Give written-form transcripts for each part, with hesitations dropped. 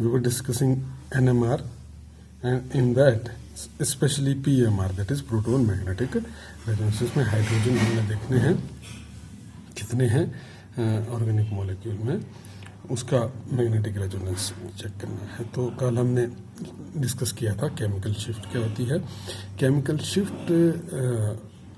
we were discussing NMR, and in that especially PMR, that is proton magnetic resonance. इसमें hydrogen हमने देखने हैं कितने हैं ऑर्गेनिक मॉलिक्यूल में, उसका मैग्नेटिक रेजोनेंस चेक करना है। तो कल हमने डिस्कस किया था केमिकल शिफ्ट क्या होती है। केमिकल शिफ्ट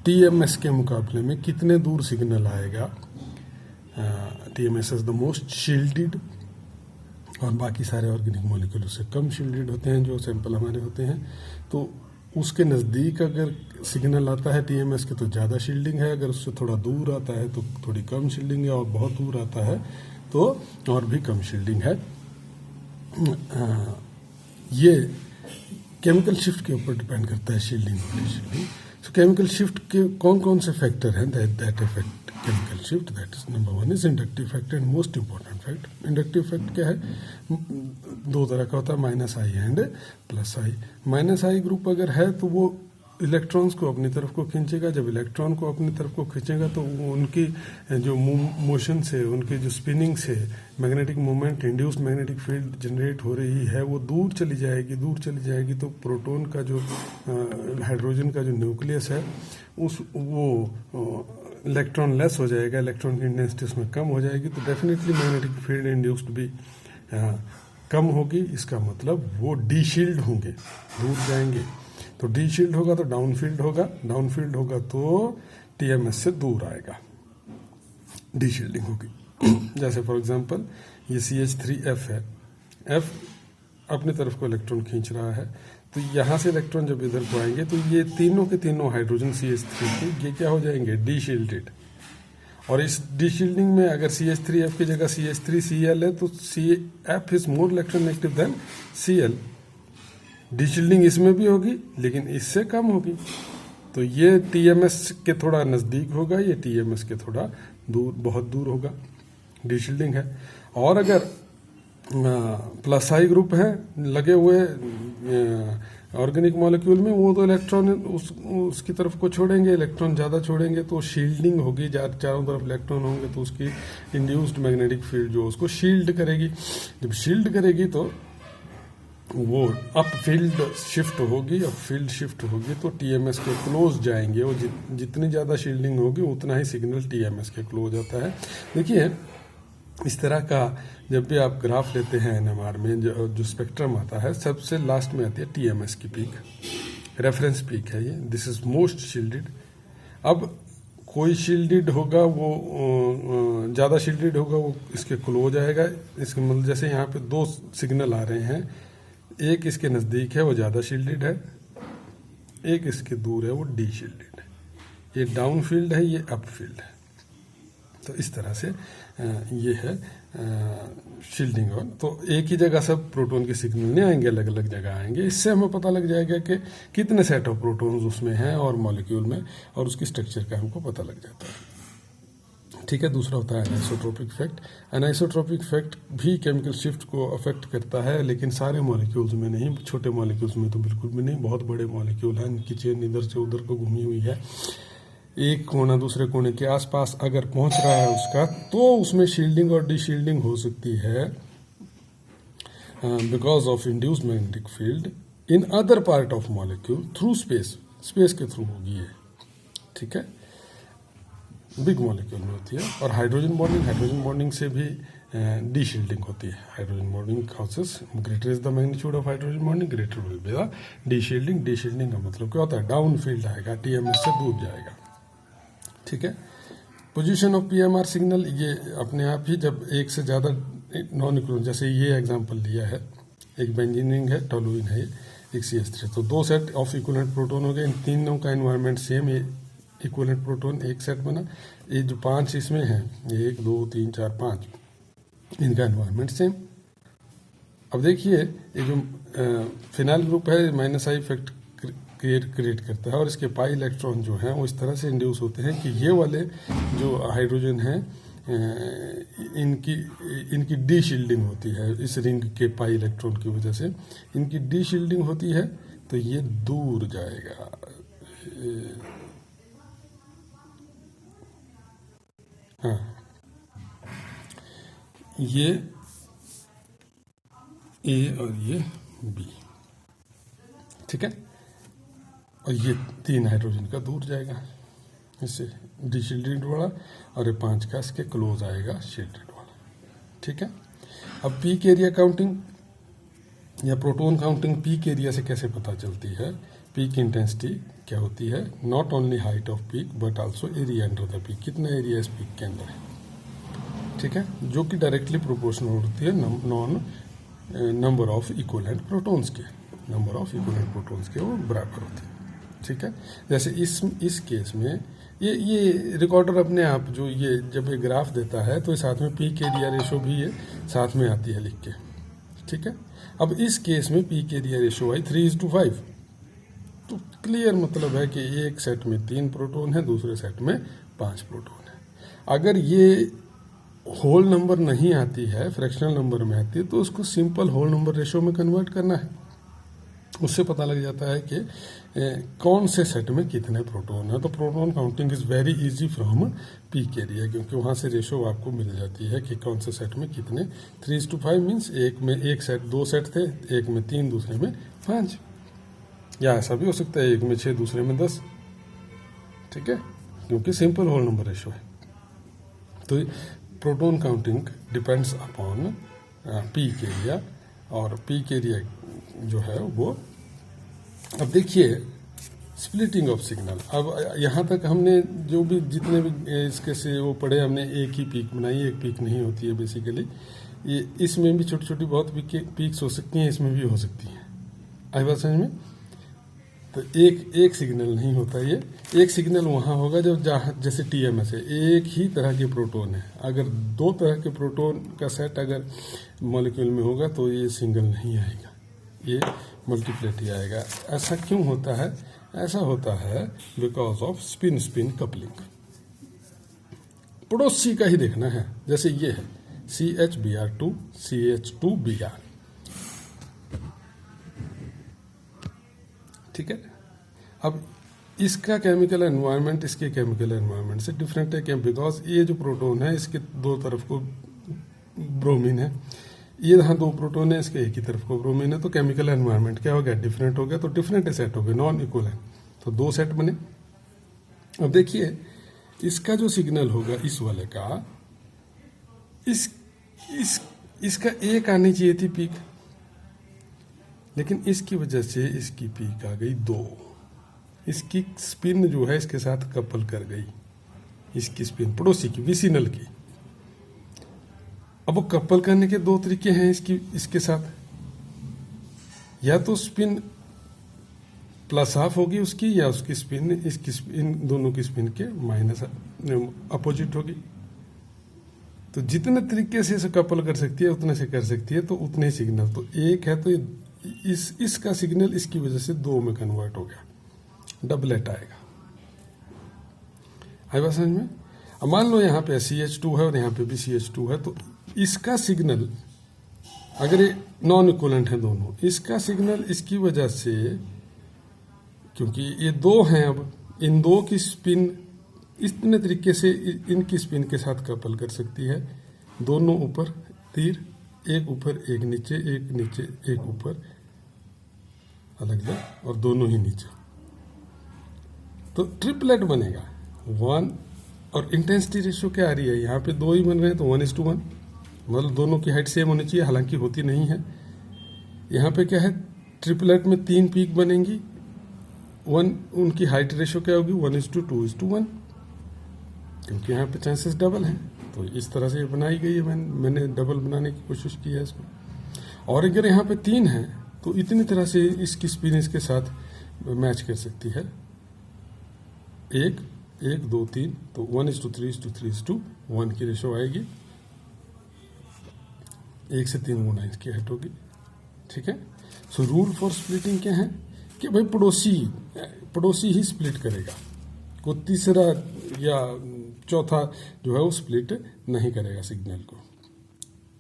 TMS के मुकाबले में कितने दूर सिग्नल आएगा। TMS is the most shielded और बाकी सारे ऑर्गेनिक मॉलिक्यूल उससे कम शील्डेड होते हैं जो सैंपल हमारे होते हैं। तो उसके नज़दीक अगर सिग्नल आता है TMS के तो ज़्यादा शील्डिंग है, अगर उससे थोड़ा दूर आता है तो थोड़ी कम शील्डिंग है, और बहुत दूर आता है तो और भी कम शील्डिंग है। ये केमिकल शिफ्ट के ऊपर डिपेंड करता है शील्डिंग और शील्डिंग। सो केमिकल शिफ्ट के कौन कौन से फैक्टर हैं that effect chemical shift. That is number one is inductive factor and most important fact. Inductive fact क्या है, दो तरह का होता है, -I and +I। -I group अगर है तो वो इलेक्ट्रॉन्स को अपनी तरफ को खींचेगा। जब इलेक्ट्रॉन को अपनी तरफ को खींचेगा तो उनकी जो मोशन से, उनकी जो स्पिनिंग से magnetic moment, induced magnetic field generate हो रही है वो दूर चली जाएगी। तो प्रोटॉन का जो हाइड्रोजन का जो न्यूक्लियस है वो इलेक्ट्रॉन लेस हो जाएगा, इलेक्ट्रॉन की इंटेंसिटी उसमें कम हो जाएगी। तो डेफिनेटली मैग्नेटिक फील्ड इंड्यूस्ड भी कम होगी। इसका मतलब वो डीशील्ड होंगे, दूर जाएंगे। तो डी शील्ड होगा तो डाउन फील्ड होगा तो TMS से दूर आएगा, डी शील्डिंग होगी। जैसे फॉर एग्जांपल ये CH3F है, F अपनी तरफ को इलेक्ट्रॉन खींच रहा है, तो यहाँ से इलेक्ट्रॉन जब इधर को आएंगे तो ये तीनों के तीनों हाइड्रोजन CH3 के ये क्या हो जाएंगे, डी शील्डेड। और इस डी शील्डिंग में अगर CH3F की जगह CH3Cl है तो F is more electronegative than Cl। D shielding इसमें भी होगी लेकिन इससे कम होगी। तो ये TMS के थोड़ा नज़दीक होगा, ये TMS के थोड़ा दूर, बहुत दूर होगा, डी शील्डिंग है। और अगर +I ग्रुप है लगे हुए ऑर्गेनिक मॉलिक्यूल में, वो तो इलेक्ट्रॉन उसकी तरफ को छोड़ेंगे, इलेक्ट्रॉन ज़्यादा छोड़ेंगे तो शील्डिंग होगी, चारों तरफ इलेक्ट्रॉन होंगे तो उसकी इंड्यूस्ड मैग्नेटिक फील्ड जो उसको शील्ड करेगी। जब शील्ड करेगी तो वो अप फील्ड शिफ्ट होगी तो TMS के क्लोज जाएंगे। वो जितनी ज़्यादा शील्डिंग होगी उतना ही सिग्नल TMS के क्लोज आता है। देखिए इस तरह का जब भी आप ग्राफ लेते हैं NMR में जो स्पेक्ट्रम आता है, सबसे लास्ट में आती है TMS की पीक, रेफरेंस पीक है ये, दिस इज मोस्ट शील्डेड। अब कोई शील्डेड होगा वो ज़्यादा शील्डेड होगा वो इसके क्लोज आएगा। इसका मतलब जैसे यहाँ पे दो सिग्नल आ रहे हैं, एक इसके नज़दीक है वो ज़्यादा शील्डेड है, एक इसके दूर है वो डी शील्डेड है। ये डाउन फील्ड है, ये अप फील्ड है। तो इस तरह से ये है शील्डिंग। और तो एक ही जगह सब प्रोटॉन के सिग्नल नहीं आएंगे, अलग अलग जगह आएंगे। इससे हमें पता लग जाएगा कि कितने सेट ऑफ प्रोटॉन्स उसमें हैं और मॉलिक्यूल में, और उसकी स्ट्रक्चर का हमको पता लग जाता है। ठीक है। दूसरा होता है एनाइसोट्रोपिक इफेक्ट। एनाइसोट्रोपिक इफेक्ट भी केमिकल शिफ्ट को अफेक्ट करता है, लेकिन सारे मॉलिक्यूल्स में नहीं, छोटे मॉलिक्यूल्स में तो बिल्कुल भी नहीं। बहुत बड़े मॉलिक्यूल हैं, इनकी चेन इधर से उधर को घूमी हुई है, एक कोना दूसरे कोने के आसपास अगर पहुंच रहा है उसका, तो उसमें शील्डिंग और डी शील्डिंग हो सकती है because of induced magnetic field in other part of molecule through space के थ्रू होगी ये। ठीक है, बिग मॉलिक्यूल में होती है। और हाइड्रोजन बॉन्डिंग से भी डी शील्डिंग होती है। Hydrogen bonding causes, greater is the magnitude of hydrogen bonding, greater will be the D shielding. D shielding का मतलब क्या होता है, डाउन फील्ड आएगा, TMS से दूर जाएगा। ठीक है। पोजीशन ऑफ PMR सिग्नल, ये अपने आप ही जब एक से ज़्यादा नॉन इक्विवेलेंट, जैसे ये एग्जांपल लिया है, एक बेंजीन है, टोलुइन है, एक CH3, तो दो सेट ऑफ इक्विवेलेंट प्रोटॉन हो गए। इन तीनों का एनवायरनमेंट सेम, ये इक्विवेलेंट प्रोटॉन एक सेट बना। ये जो 5 इसमें है, 1 2 3 4 5, इनका एनवायरनमेंट सेम। अब देखिए ये जो फिनाइल ग्रुप है, -I इफेक्ट क्रिएट करता है, और इसके पाई इलेक्ट्रॉन जो हैं वो इस तरह से इंड्यूस होते हैं कि ये वाले जो हाइड्रोजन हैं इनकी डी शील्डिंग होती है। इस रिंग के पाई इलेक्ट्रॉन की वजह से इनकी डी शील्डिंग होती है, तो ये दूर जाएगा। हाँ, ये ए और ये बी, ठीक है। और ये 3 हाइड्रोजन का दूर जाएगा इससे डी शील्डेड वाला, और ये 5 का इसके क्लोज आएगा शील्डेड वाला, ठीक है। अब पीक एरिया काउंटिंग या प्रोटॉन काउंटिंग पीक एरिया से कैसे पता चलती है? पीक इंटेंसिटी क्या होती है? Not only height off peak but also area under the peak, कितना एरिया इस पीक के अंदर है, ठीक है, जो कि डायरेक्टली प्रोपोर्शनल होती है नंबर ऑफ इक्विवेलेंट प्रोटॉन्स के, नंबर ऑफ इक्विवेलेंट प्रोटॉन्स के वो बराबर होती है, ठीक है। जैसे इस केस में ये रिकॉर्डर अपने आप जो ये जब ये ग्राफ देता है तो साथ में पीक एरिया रेशो भी ये साथ में आती है लिख के, ठीक है। अब इस केस में पीक एरिया रेशो आई 3:5, तो क्लियर मतलब है कि एक सेट में 3 प्रोटॉन है, दूसरे सेट में 5 प्रोटॉन है। अगर ये होल नंबर नहीं आती है, फ्रैक्शनल नंबर में आती है, तो उसको सिंपल होल नंबर रेशो में कन्वर्ट करना है। उससे पता लग जाता है कि कौन से सेट में कितने प्रोटॉन है। तो proton counting is very easy from peak area, क्योंकि वहाँ से रेशो आपको मिल जाती है कि कौन से सेट में कितने। 3:5 मीन्स एक में एक सेट 2 सेट थे, एक में 3 दूसरे में 5, या ऐसा भी हो सकता है एक में 6 दूसरे में 10, ठीक है, क्योंकि सिंपल होल नंबर रेशो है। तो proton counting depends upon peak area, और पीक एरिया जो है वो, अब देखिए स्प्लिटिंग ऑफ सिग्नल। अब यहाँ तक हमने जो भी जितने भी इसके से वो पढ़े, हमने एक ही पीक बनाई, एक पीक नहीं होती है बेसिकली। ये इसमें भी छोटी छोटी बहुत पीक्स हो सकती हैं, इसमें भी हो सकती हैं, आई बात समझ में। तो एक सिग्नल नहीं होता, ये एक सिग्नल वहाँ होगा जब जहाँ जैसे TMS है, एक ही तरह के प्रोटॉन है। अगर 2 तरह के प्रोटॉन का सेट अगर मॉलिक्यूल में होगा तो ये सिंगल नहीं आएगा, ये मल्टीप्लेटी आएगा। ऐसा क्यों होता है? ऐसा होता है because off spin spin coupling. पड़ोसी का ही देखना है, जैसे ये है CHBr2 CH2Br, ठीक है। अब इसका केमिकल एनवायरनमेंट इसके केमिकल एनवायरनमेंट से डिफरेंट है, क्या? बिकॉज ये जो प्रोटॉन है इसके 2 तरफ को ब्रोमीन है, ये यहाँ 2 प्रोटॉन है, इसके एक ही तरफ को ब्रोमीन है, तो केमिकल एनवायरनमेंट क्या हो गया? डिफरेंट हो गया। तो डिफरेंट सेट हो गए, नॉन इक्वल है, तो 2 सेट बने। अब देखिए इसका जो सिग्नल होगा इस वाले का, इसका 1 आनी चाहिए थी पीक, लेकिन इसकी वजह से इसकी पीक आ गई 2। इसकी स्पिन जो है इसके साथ कपल कर गई, इसकी स्पिन पड़ोसी की विसिनल की। अब वो कपल करने के 2 तरीके हैं इसके साथ, या तो स्पिन प्लस हाफ होगी उसकी, या उसकी स्पिन इसकी स्पिन, दोनों की स्पिन के माइनस अपोजिट होगी। तो जितने तरीके से इसे कपल कर सकती है उतने से कर सकती है, तो उतने ही सिग्नल। तो 1 है तो इसका सिग्नल इसकी वजह से 2 में कन्वर्ट हो गया, डबलेट आएगा। आई बात समझ में? अब मान लो यहाँ पे CH2 है और यहाँ पे भी CH2 है, तो इसका सिग्नल, अगर ये नॉन इक्वलेंट है दोनों, इसका सिग्नल इसकी वजह से, क्योंकि ये 2 हैं, अब इन 2 की स्पिन इतने तरीके से इनकी स्पिन के साथ कपल कर सकती है, दोनों ऊपर तीर, एक ऊपर एक नीचे, एक नीचे एक ऊपर, अलग अलग, और दोनों ही नीचे, तो ट्रिपलेट बनेगा 1। और इंटेंसिटी रेशियो क्या आ रही है? यहाँ पे 2 ही बन रहे हैं, तो 1:1, मतलब दोनों की हाइट सेम होनी चाहिए, हालांकि होती नहीं है। यहाँ पे क्या है? ट्रिपलेट में 3 पीक बनेंगी, 1 उनकी हाइट रेशियो क्या होगी? 1:2:1, क्योंकि यहाँ पे चांसेस डबल हैं। तो इस तरह से बनाई गई है, मैंने डबल बनाने की कोशिश की है इसको। और अगर यहाँ पे 3 है तो इतनी तरह से इसकी स्पिन इसके साथ मैच कर सकती है, 1 1 2 3, तो 1:3:3:1 की रेशो आएगी, 1 से 3 गुना इसकी हाइट होगी, ठीक है। सो रूल फॉर स्प्लिटिंग क्या है कि भाई पड़ोसी ही स्प्लिट करेगा, कोई तीसरा या चौथा जो है वो स्प्लिट नहीं करेगा सिग्नल को,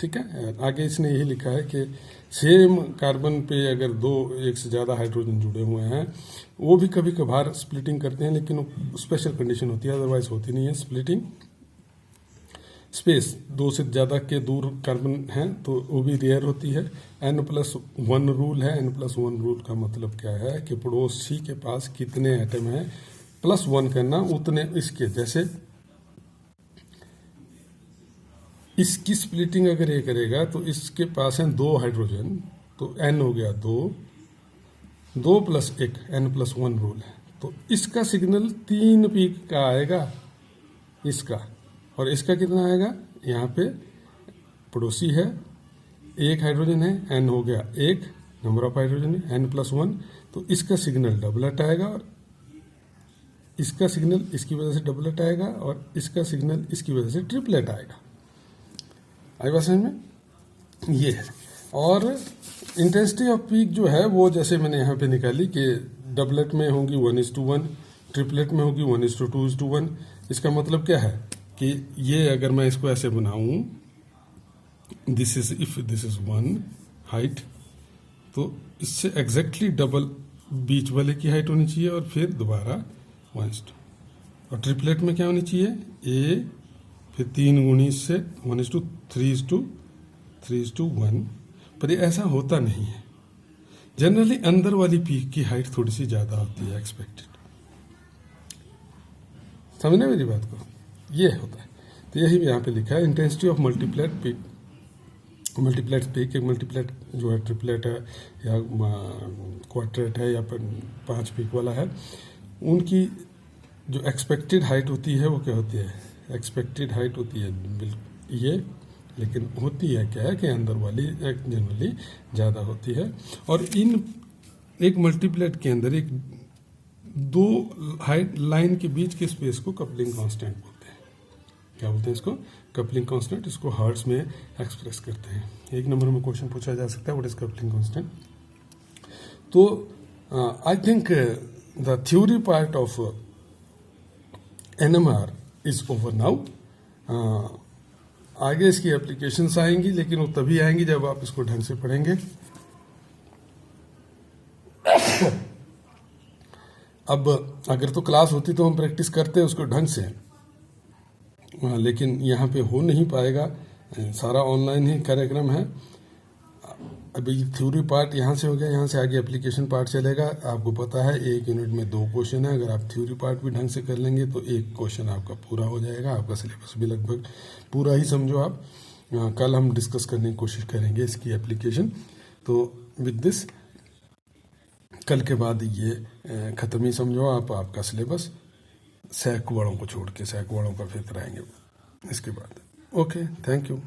ठीक है। आगे इसने यही लिखा है कि सेम कार्बन पे अगर 1 से ज़्यादा हाइड्रोजन जुड़े हुए हैं, वो भी कभी कभार स्प्लिटिंग करते हैं, लेकिन वो स्पेशल कंडीशन होती है, अदरवाइज होती नहीं है स्प्लिटिंग। स्पेस, दो से ज़्यादा के दूर कार्बन हैं तो वो भी रेयर होती है। n+1 रूल है। n+1 रूल का मतलब क्या है कि पड़ोसी के पास कितने एटम हैं, +1 करना उतने इसके, जैसे इसकी स्प्लिटिंग अगर ये करेगा तो इसके पास हैं 2 हाइड्रोजन, तो n हो गया 2, 2 + 1, n+1 रूल है। तो इसका सिग्नल 3 पीक का आएगा इसका, और इसका कितना आएगा, यहाँ पे पड़ोसी है, 1 हाइड्रोजन है, n हो गया 1, नंबर ऑफ हाइड्रोजन है, n+1, तो इसका सिग्नल डबलेट आएगा, और इसका सिग्नल इसकी वजह से डबलेट आएगा, और इसका सिग्नल इसकी वजह से ट्रिपलेट आएगा। आई बात समझ में? ये है। और इंटेंसिटी ऑफ पीक जो है वो जैसे मैंने यहाँ पे निकाली कि डबलेट में होगी 1:1, ट्रिपलेट में होगी 1:2:1। इसका मतलब क्या है कि ये अगर मैं इसको ऐसे बनाऊं, this is, if this is 1 height, तो इससे एग्जैक्टली डबल बीच वाले की हाइट होनी चाहिए, और फिर दोबारा 1:2। और ट्रिपलेट में क्या होनी चाहिए, ए, फिर 3 गुणी इससे 1:3, 3:1। पर ये ऐसा होता नहीं है। जनरली अंदर वाली पीक की हाइट थोड़ी सी ज़्यादा होती है एक्सपेक्टेड। समझना मेरी बात को? ये होता है। तो यही यहाँ पे लिखा है, intensity of multiplet peak. Multiplet peak, एक मल्टीप्लेट जो है ट्रिपलेट है या क्वार्टेट है या 5 पीक वाला है, उनकी जो एक्सपेक्टेड हाइट होती है वो क्या होती है, एक्सपेक्टेड हाइट होती है ये, लेकिन होती है क्या है कि अंदर वाली जनरली ज़्यादा होती है। और इन एक मल्टीप्लेट के अंदर एक 2 हाइट लाइन के बीच के स्पेस को कपलिंग कांस्टेंट बोलते हैं। क्या बोलते हैं इसको? Coupling constant. इसको हर्ट्ज में एक्सप्रेस करते हैं। 1 नंबर में क्वेश्चन पूछा जा सकता है, व्हाट इज कपलिंग कांस्टेंट। तो I think the theory part of NMR is over now. आगे इसकी एप्लीकेशंस आएंगी, लेकिन वो तभी आएंगी जब आप इसको ढंग से पढ़ेंगे। अब अगर तो क्लास होती तो हम प्रैक्टिस करते उसको ढंग से, लेकिन यहाँ पे हो नहीं पाएगा, सारा ऑनलाइन ही कार्यक्रम है। अभी थ्योरी पार्ट यहाँ से हो गया, यहाँ से आगे एप्लीकेशन पार्ट चलेगा। आपको पता है 1 यूनिट में 2 क्वेश्चन है। अगर आप थ्योरी पार्ट भी ढंग से कर लेंगे तो 1 क्वेश्चन आपका पूरा हो जाएगा। आपका सिलेबस भी लगभग पूरा ही समझो आप। कल हम डिस्कस करने की कोशिश करेंगे इसकी एप्लीकेशन। तो विद दिस कल के बाद ये ख़त्म ही समझो आप आपका सिलेबस, सैकड़ों को छोड़ के, सैकड़ों का फिर कराएंगे इसके बाद। Okay, thank you.